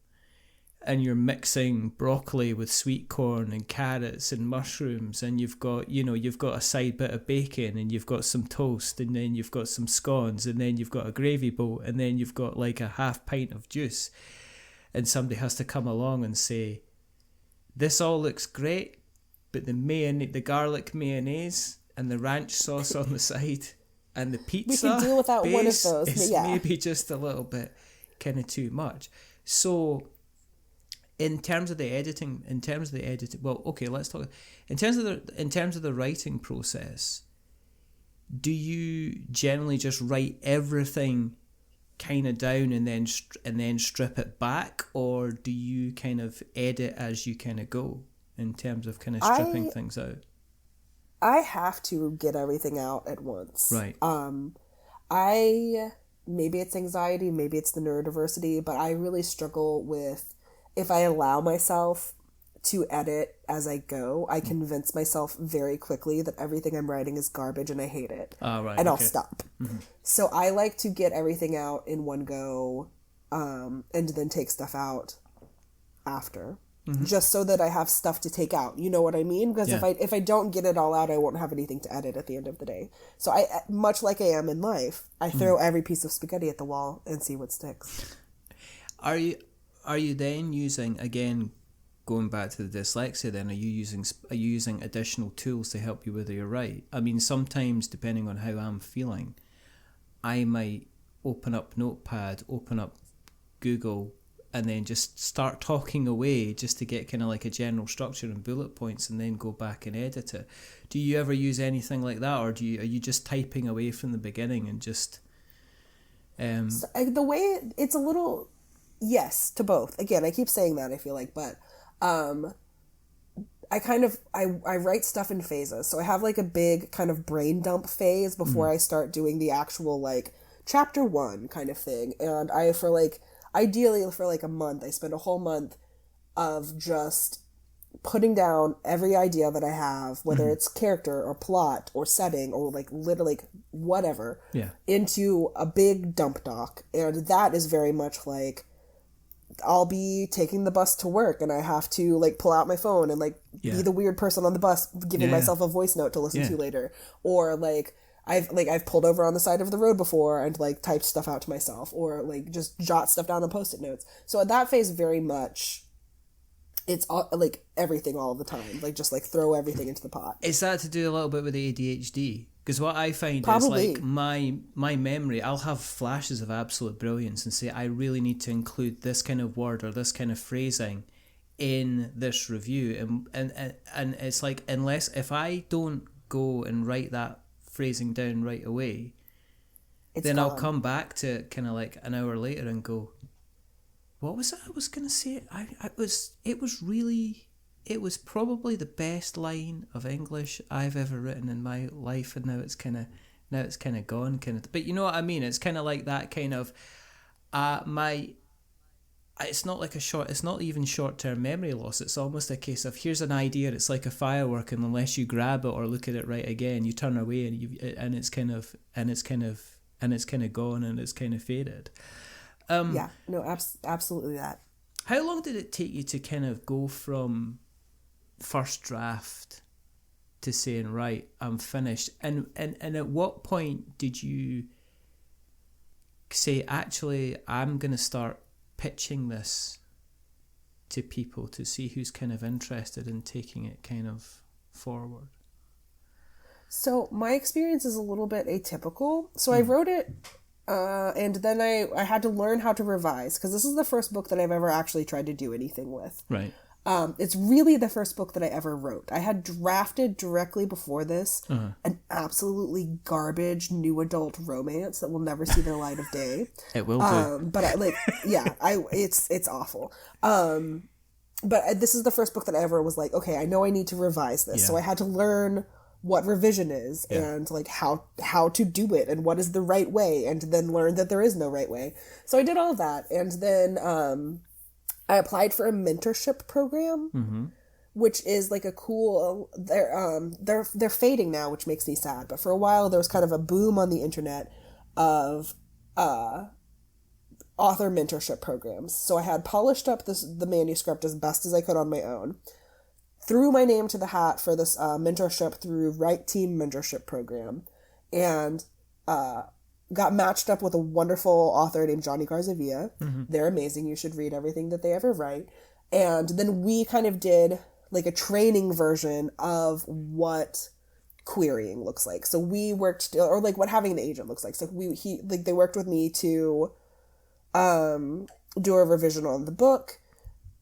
and you're mixing broccoli with sweet corn and carrots and mushrooms, and you've got a side bit of bacon, and you've got some toast, and then you've got some scones, and then you've got a gravy boat, and then you've got like a half pint of juice, and somebody has to come along and say, this all looks great, but the garlic mayonnaise and the ranch sauce on the side and the pizza, we can deal without one of those. Is maybe just a little bit kind of too much. So, in terms of the editing, well, okay, let's talk. In terms of the writing process, do you generally just write everything kind of down and then strip it back, or do you kind of edit as you kind of go in terms of kind of stripping things out? I have to get everything out at once. Right. Maybe it's anxiety, maybe it's the neurodiversity, but I really struggle with, if I allow myself to edit as I go, I convince myself very quickly that everything I'm writing is garbage and I hate it. Right, and I'll okay. stop. So I like to get everything out in one go, and then take stuff out after. Just so that I have stuff to take out. You know what I mean? Because if I don't get it all out, I won't have anything to edit at the end of the day. So I, much like I am in life, I throw every piece of spaghetti at the wall and see what sticks. Are you then using, again, going back to the dyslexia, then are you using additional tools to help you with your write? I mean, sometimes depending on how I'm feeling, I might open up Notepad, open up Google, and then just start talking away just to get kind of like a general structure and bullet points, and then go back and edit it. Do you ever use anything like that, or are you just typing away from the beginning and just... So, the way it's a little... Yes, to both. Again, I keep saying that, I feel like, but I write stuff in phases. So I have like a big kind of brain dump phase before I start doing the actual like chapter 1 kind of thing. And ideally for like a month, I spend a whole month of just putting down every idea that I have, whether it's character or plot or setting or like literally whatever, into a big dump doc. And that is very much like, I'll be taking the bus to work and I have to like pull out my phone and like be the weird person on the bus giving myself a voice note to listen to later. Or like I've pulled over on the side of the road before and like typed stuff out to myself, or like just jot stuff down on Post-it notes. So at that phase, very much it's all, like everything all the time, like just like throw everything into the pot. Is that to do a little bit with the ADHD? Because what I find Probably. is like my memory, I'll have flashes of absolute brilliance and say, I really need to include this kind of word or this kind of phrasing in this review. And it's like, if I don't go and write that phrasing down right away, then gone. I'll come back to kind of like an hour later and go, what was it I was going to say? It was probably the best line of English I've ever written in my life, and now it's kind of gone, But you know what I mean? It's kind of like that kind of it's not even short-term memory loss. It's almost a case of, here's an idea, it's like a firework, and unless you grab it or look at it right again, you turn away and it's kind of gone and it's kind of faded. Absolutely that. How long did it take you to kind of go from first draft to saying, right, I'm finished? And at what point did you say, actually, I'm going to start pitching this to people to see who's kind of interested in taking it kind of forward? So my experience is a little bit atypical. So I wrote it, and then I had to learn how to revise, because this is the first book that I've ever actually tried to do anything with. Right. It's really the first book that I ever wrote. I had drafted directly before this an absolutely garbage new adult romance that will never see the light of day. It will do. But it's awful. But this is the first book that I ever was like, okay, I know I need to revise this. Yeah. So I had to learn what revision is and like how to do it and what is the right way, and then learn that there is no right way. So I did all of that, and then I applied for a mentorship program, which is like a cool. They're fading now, which makes me sad. But for a while, there was kind of a boom on the internet of author mentorship programs. So I had polished up the manuscript as best as I could on my own, threw my name to the hat for this mentorship through Right Team Mentorship Program, and got matched up with a wonderful author named Johnny Garzavia. They're amazing. You should read everything that they ever write. And then we kind of did like a training version of what querying looks like. So we worked, or like what having an agent looks like. So they worked with me to do a revision on the book.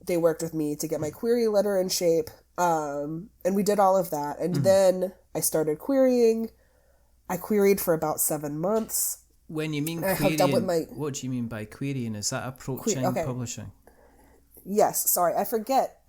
They worked with me to get my query letter in shape. And we did all of that. And then I started querying. I queried for about 7 months. When you mean I hooked up with querying, what do you mean by querying? Is that approaching okay. publishing? Yes, sorry, I forget.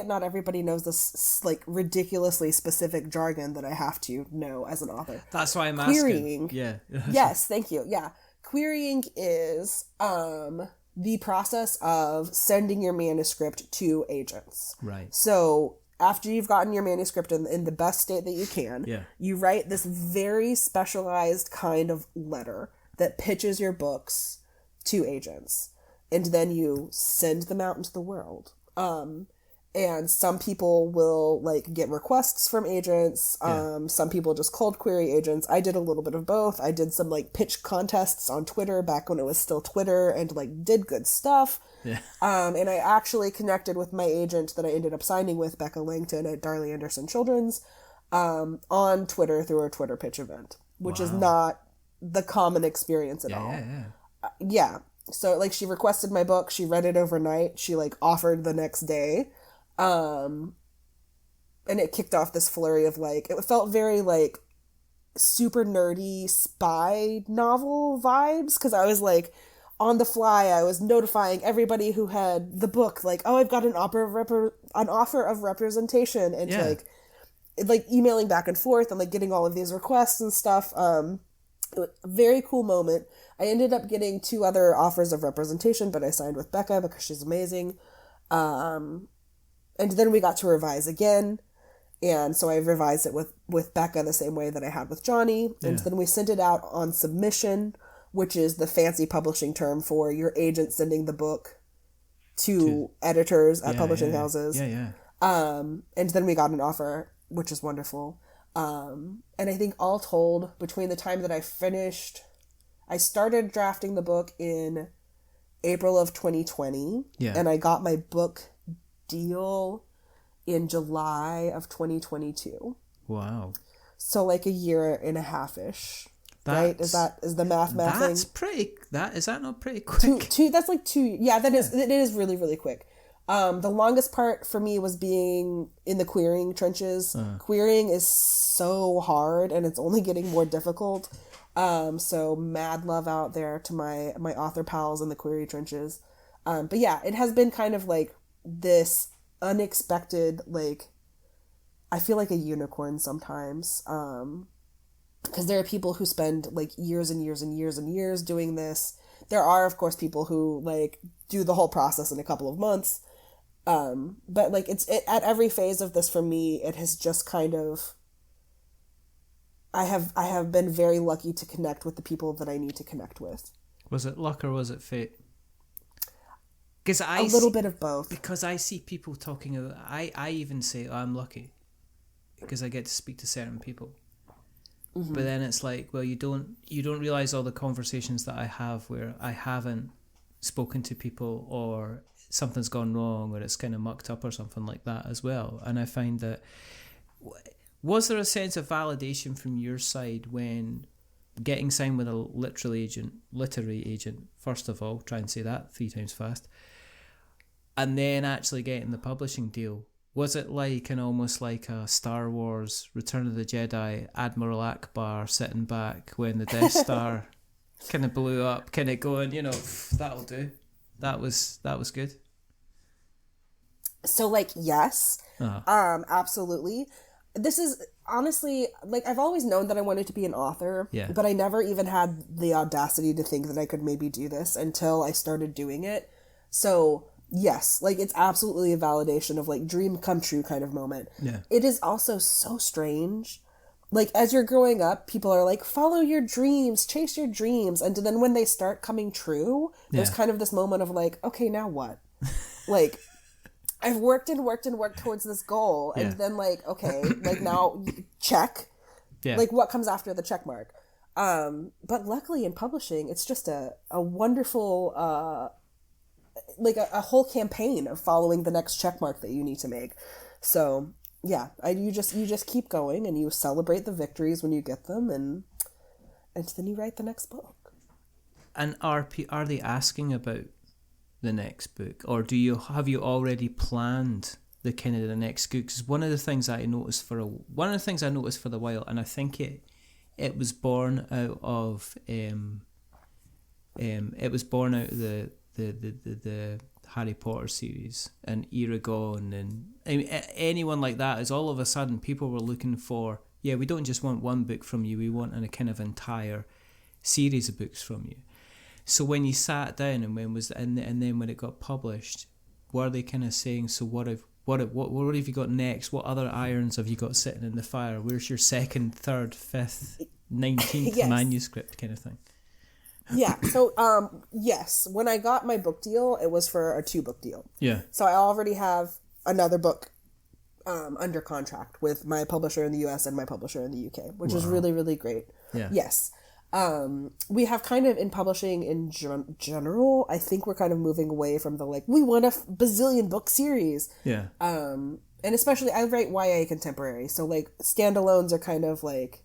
Not everybody knows this like ridiculously specific jargon that I have to know as an author. That's why I'm querying, asking. Yeah. Yes, thank you. Yeah, querying is the process of sending your manuscript to agents. Right. So after you've gotten your manuscript in the best state that you can, you write this very specialized kind of letter that pitches your books to agents. And then you send them out into the world. And some people will like get requests from agents. Some people just cold query agents. I did a little bit of both. I did some like pitch contests on Twitter back when it was still Twitter and like did good stuff. Yeah. And I actually connected with my agent that I ended up signing with, Becca Langton at Darley Anderson Children's, on Twitter through a Twitter pitch event, which is not the common experience at all. Yeah. So, like, she requested my book. She read it overnight. She, like, offered the next day. And it kicked off this flurry of, like, it felt very, like, super nerdy spy novel vibes. Because I was, like, on the fly, I was notifying everybody who had the book, like, oh, I've got an offer of representation. And, like, emailing back and forth and, like, getting all of these requests and stuff. Very cool moment. I ended up getting 2 other offers of representation, but I signed with Becca because she's amazing. And then we got to revise again. And so I revised it with Becca the same way that I had with Johnny. And then we sent it out on submission, which is the fancy publishing term for your agent sending the book to editors at publishing houses. And then we got an offer, which is wonderful. And I think all told, between the time that I started drafting the book in April of 2020, and I got my book deal in July of 2022. Wow. So like a year and a half-ish, right? Is the math mathing? Is that not pretty quick? That's like 2, yeah, it is really, really quick. The longest part for me was being in the querying trenches. Querying is so hard and it's only getting more difficult. So mad love out there to my author pals in the query trenches. But yeah, it has been kind of like this unexpected, like, I feel like a unicorn sometimes. Because there are people who spend like years and years and years and years doing this. There are, of course, people who like do the whole process in a couple of months. But like at every phase of this for me, it has just kind of, I have been very lucky to connect with the people that I need to connect with. Was it luck or was it fate? Because a little bit of both. Because I see people talking about, I even say, oh, I'm lucky because I get to speak to certain people. Mm-hmm. But then it's like, well, you don't realize all the conversations that I have where I haven't spoken to people or something's gone wrong or it's kind of mucked up or something like that as well. And I find that, was there a sense of validation from your side when getting signed with a literary agent, first of all, try and say that 3 times fast, and then actually getting the publishing deal? Was it like almost like a Star Wars Return of the Jedi Admiral Akbar sitting back when the Death Star kind of blew up, kind of going, that'll do. That was good. So like, yes, absolutely. This is honestly, like, I've always known that I wanted to be an author, but I never even had the audacity to think that I could maybe do this until I started doing it. So yes, like, it's absolutely a validation of like dream come true kind of moment. Yeah. It is also so strange. Like, as you're growing up, people are like, follow your dreams, chase your dreams. And then when they start coming true, there's kind of this moment of like, okay, now what? Like, I've worked and worked and worked towards this goal. And then like, okay, like now check. Yeah. Like, what comes after the check mark? But luckily in publishing, it's just a wonderful, like a whole campaign of following the next check mark that you need to make. So yeah, you just keep going and you celebrate the victories when you get them, and then you write the next book. And are they asking about the next book, or have you already planned the kind of the next book? Because one of the things I noticed for a while, and I think it was born out of It was born out of the Harry Potter series and Eragon, and I mean, anyone like that is all of a sudden people were looking for, yeah, we don't just want one book from you, we want a kind of entire series of books from you. So when you sat down and then when it got published, were they kind of saying, so what have you got next? What other irons have you got sitting in the fire? Where's your second, third, fifth, 19th Yes. manuscript kind of thing? Yeah. So, yes, when I got my book deal, it was for a 2-book deal. Yeah. So I already have another book under contract with my publisher in the US and my publisher in the UK, which is really, really great. Yeah. Yes. We have kind of, in publishing in general, I think we're kind of moving away from the, like, we want a bazillion book series. Yeah. And especially, I write YA contemporary, so, like, standalones are kind of, like,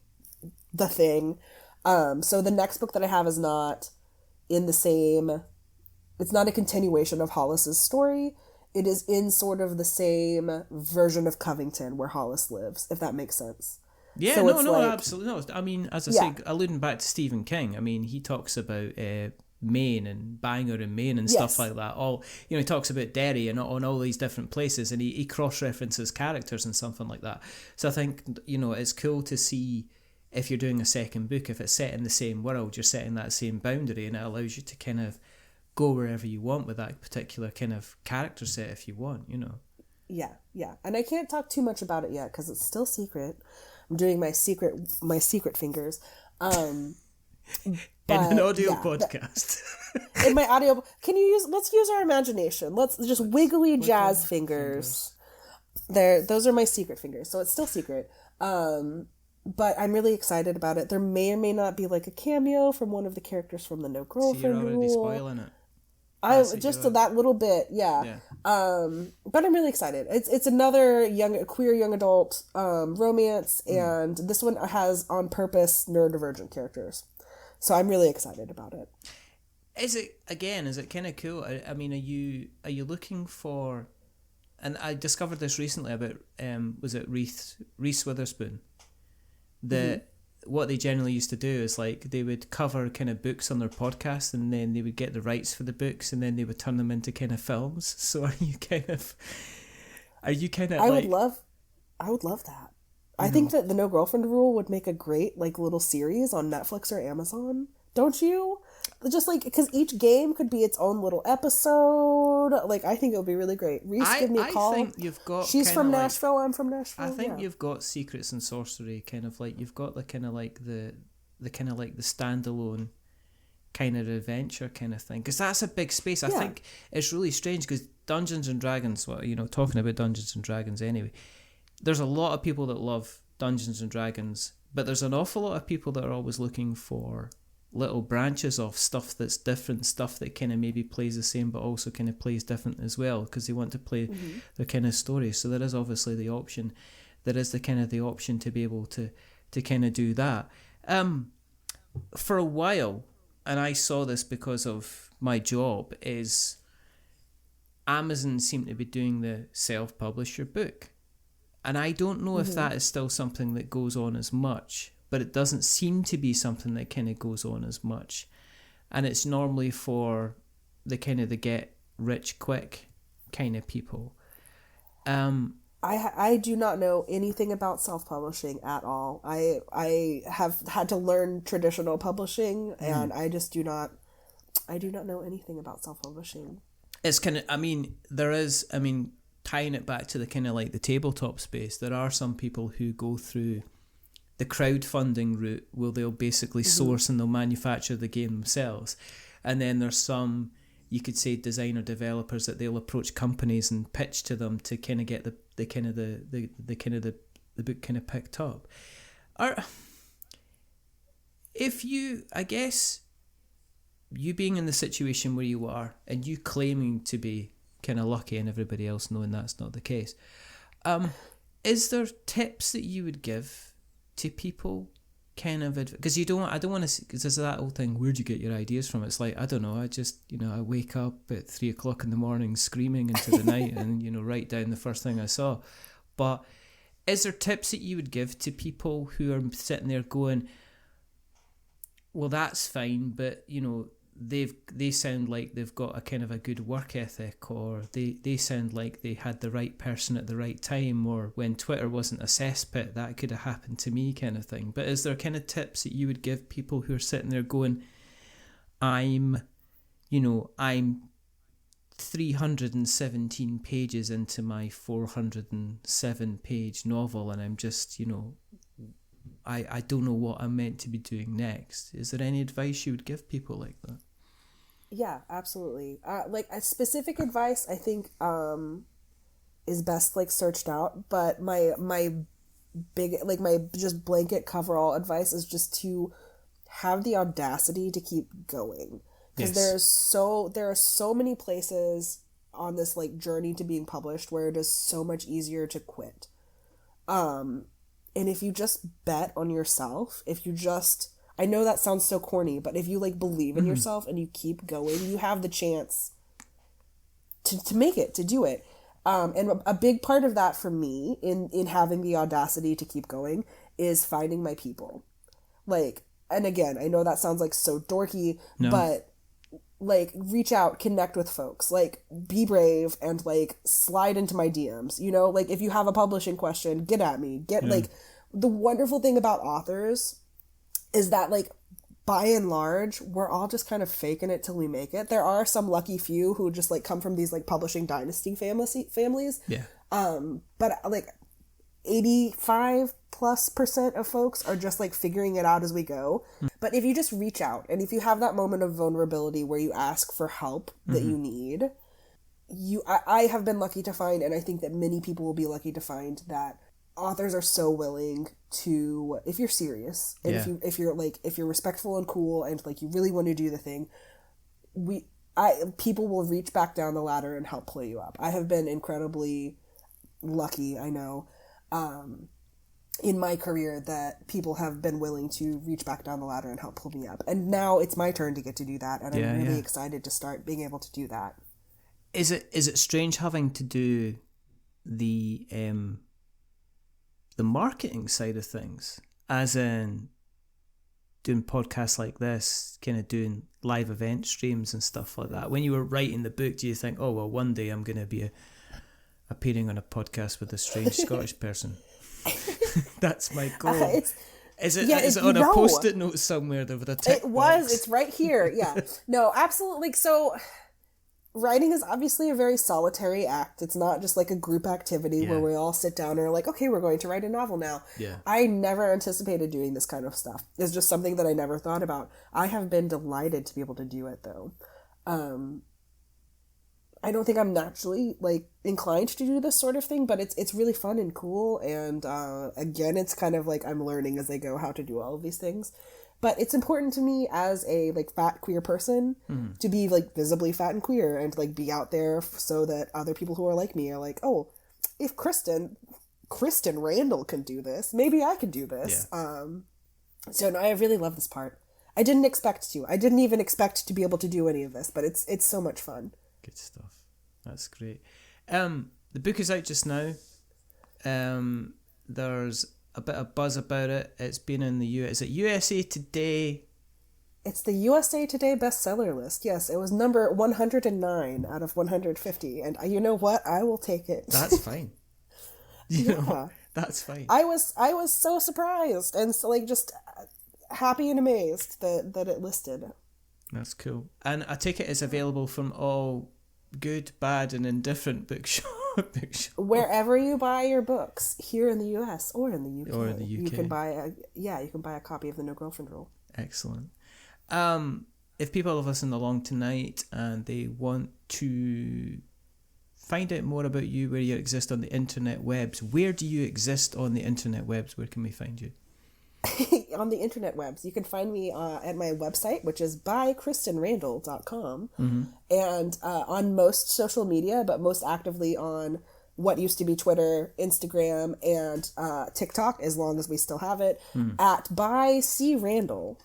the thing. So the next book that I have is not in the same, it's not a continuation of Hollis's story. It is in sort of the same version of Covington where Hollis lives, if that makes sense. Yeah, So it's like, absolutely. No, I mean, as I Yeah. say, alluding back to Stephen King, I mean, he talks about Maine and Bangor and Maine and stuff Yes. like that. All, you know, he talks about Derry and on all these different places, and he cross-references characters and something like that. So I think, you know, it's cool to see if you're doing a second book, if it's set in the same world, you're setting that same boundary, and it allows you to kind of go wherever you want with that particular kind of character set if you want, you know. Yeah. And I can't talk too much about it yet because it's still secret. I'm doing my secret fingers. In an audio yeah, podcast. In my audio, let's use our imagination. Let's just wiggly jazz fingers. Those are my secret fingers. So it's still secret. But I'm really excited about it. There may or may not be like a cameo from one of the characters from the No So Girlfriend you're already Rule. spoiling it. Just to that little bit, yeah. But I'm really excited. It's another queer young adult romance, and this one has on purpose neurodivergent characters. So I'm really excited about it. Is it kind of cool? I mean, are you looking for? And I discovered this recently about was it Reese Witherspoon? What they generally used to do is, like, they would cover kind of books on their podcast, and then they would get the rights for the books, and then they would turn them into kind of films. So are you kind of I would love that. I think that the No Girlfriend Rule would make a great, like, little series on Netflix or Amazon. Don't you? Just like, because each game could be its own little episode. Like, I think it would be really great. Reese, give me a call. I think you've got. She's from like, Nashville. I'm from Nashville. I think yeah. you've got Secrets and Sorcery, kind of like you've got the kind of like the kind of like the standalone kind of adventure kind of thing, because that's a big space. I think it's really strange because Dungeons and Dragons. Well, you know, talking about Dungeons and Dragons anyway, there's a lot of people that love Dungeons and Dragons, but there's an awful lot of people that are always looking for little branches of stuff that's different, stuff that kind of maybe plays the same but also kind of plays different as well, because they want to play their kind of stories. So there is obviously the option, the option to be able to kind of do that. For a while, and I saw this because of my job, is Amazon seemed to be doing the self-publish your book, and I don't know if that is still something that goes on as much, but it doesn't seem to be something that kind of goes on as much. And it's normally for the kind of the get rich quick kind of people. I do not know anything about self-publishing at all. I have had to learn traditional publishing, and I do not know anything about self-publishing. It's kind of, tying it back to the kind of like the tabletop space, there are some people who go through the crowdfunding route where they'll basically source and they'll manufacture the game themselves. And then there's some, you could say, designer developers that they'll approach companies and pitch to them to kind of get the book kind of picked up. I guess you being in the situation where you are and you claiming to be kind of lucky and everybody else knowing that's not the case, is there tips that you would give to people, kind of, because I don't want to, because there's that old thing, where'd you get your ideas from? It's like, I don't know, I just, I wake up at 3:00 in the morning screaming into the night and, write down the first thing I saw. But is there tips that you would give to people who are sitting there going, well, that's fine, but, they sound like they've got a kind of a good work ethic, or they sound like they had the right person at the right time, or when Twitter wasn't a cesspit, that could have happened to me, kind of thing. But is there kind of tips that you would give people who are sitting there going, I'm 317 pages into my 407 page novel, and I'm just, I don't know what I'm meant to be doing next. Is there any advice you would give people like that? Yeah, absolutely. Like a specific advice, I think, is best like searched out. But my big, like my just blanket coverall advice is just to have the audacity to keep going, because there are so many places on this like journey to being published where it is so much easier to quit. And if you just bet on yourself, I know that sounds so corny, but if you like believe in yourself and you keep going, you have the chance to make it, to do it. And a big part of that for me in having the audacity to keep going is finding my people. Like, and again, I know that sounds like so dorky, but like reach out, connect with folks, like be brave and like slide into my DMs, like if you have a publishing question, get at me, like the wonderful thing about authors is that like by and large, we're all just kind of faking it till we make it. There are some lucky few who just like come from these like publishing dynasty families. Yeah. But like 85+% of folks are just like figuring it out as we go. But if you just reach out and if you have that moment of vulnerability where you ask for help that you need, I have been lucky to find, and I think that many people will be lucky to find, that authors are so willing to, if you're serious and if you're respectful and cool and like you really want to do the thing, people will reach back down the ladder and help pull you up. I have been incredibly lucky, I know, in my career, that people have been willing to reach back down the ladder and help pull me up. And now it's my turn to get to do that, and I'm really excited to start being able to do that. Is it strange having to do the marketing side of things, as in doing podcasts like this, kind of doing live event streams and stuff like that? When you were writing the book, do you think, oh well, one day I'm going to be appearing on a podcast with a strange Scottish person? That's my goal. Is it on a post-it note somewhere there with a tick box? It's right here. Yeah. No, absolutely. So writing is obviously a very solitary act. It's not just like a group activity where we all sit down and are like, okay, we're going to write a novel now. Yeah. I never anticipated doing this kind of stuff. It's just something that I never thought about. I have been delighted to be able to do it though. I don't think I'm naturally like inclined to do this sort of thing, but it's really fun and cool. And again, it's kind of like I'm learning as I go how to do all of these things. But it's important to me as a like fat queer person to be like visibly fat and queer and like be out there so that other people who are like me are like, oh, if Christen Randall can do this, maybe I can do this. Yeah. So no, I really love this part. I didn't expect to. I didn't even expect to be able to do any of this, but it's so much fun. Good stuff. That's great. The book is out just now. There's a bit of buzz about it. It's been in the Is it USA Today? It's the USA Today bestseller list. Yes, it was number 109 out of 150, and you know what? I will take it. That's fine. You know, that's fine. I was so surprised and so like just happy and amazed that it listed. That's cool. And I take it it's available from all good, bad, and indifferent bookshop. Wherever you buy your books, here in the US or in the UK. Or in the UK. You can buy a copy of The No Girlfriend Rule. Excellent. If people have listened along tonight and they want to find out more about you, where you exist on the internet webs, where do you exist on the internet webs? Where can we find you? On the internet webs, you can find me at my website, which is bychristenrandall.com, and on most social media, but most actively on what used to be Twitter, Instagram, and TikTok, as long as we still have it, at bycrandall.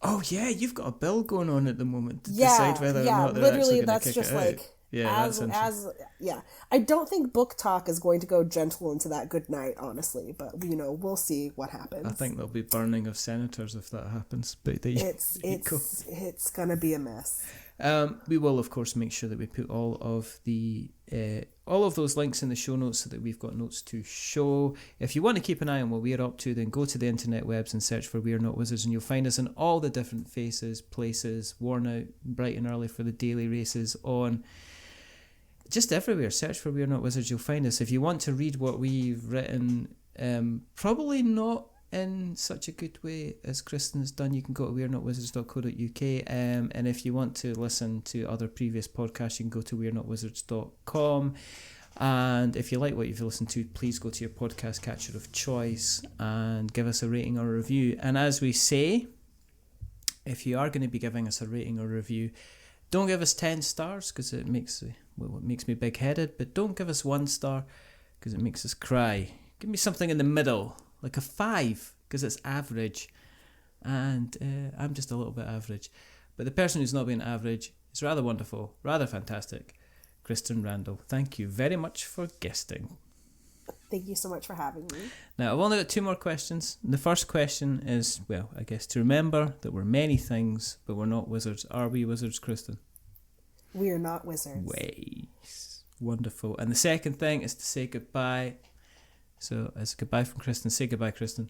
Oh yeah, you've got a bill going on at the moment to decide whether or not they're literally actually going to that's kick just it like out. Yeah, that's interesting. I don't think book talk is going to go gentle into that good night, honestly, but we'll see what happens. I think there'll be burning of senators if that happens. But it's gonna be a mess. We will, of course, make sure that we put all of those links in the show notes so that we've got notes to show. If you want to keep an eye on what we're up to, then go to the internet webs and search for We're Not Wizards, and you'll find us in all the different places, worn out bright and early for the daily races on just everywhere. Search for We're Not Wizards, you'll find us. If you want to read what we've written, probably not in such a good way as Christen has done, you can go to we'renotwizards.co.uk, and if you want to listen to other previous podcasts, you can go to we'renotwizards.com. And if you like what you've listened to, please go to your podcast catcher of choice and give us a rating or a review. And as we say, if you are going to be giving us a rating or review, don't give us 10 stars because it makes me big-headed, but don't give us 1 star because it makes us cry. Give me something in the middle, like a 5, because it's average, and I'm just a little bit average. But the person who's not being average is rather wonderful, rather fantastic. Christen Randall, thank you very much for guesting. Thank you so much for having me. Now, I've only got 2 more questions. The first question is, well, I guess to remember that we're many things, but we're not wizards. Are we wizards, Christen? We are not wizards. Ways. Wonderful. And the second thing is to say goodbye. So it's a goodbye from Christen. Say goodbye, Christen.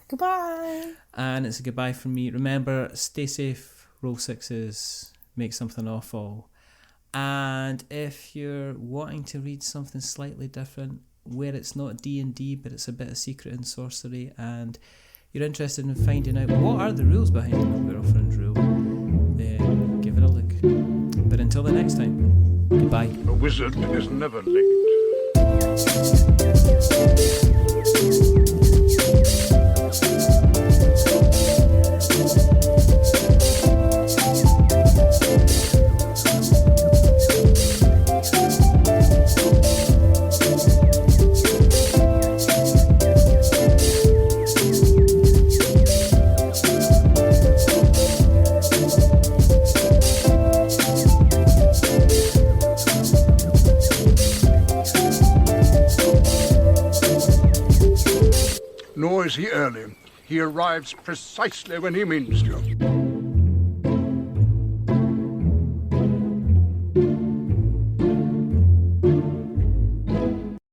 Goodbye. And it's a goodbye from me. Remember, stay safe, roll 6s, make something awful. And if you're wanting to read something slightly different, where it's not D&D, but it's a bit of secret and sorcery, and you're interested in finding out what are the rules behind the girlfriend rule, then give it a look. But until the next time, goodbye. A wizard is never late. Nor is he early. He arrives precisely when he means to.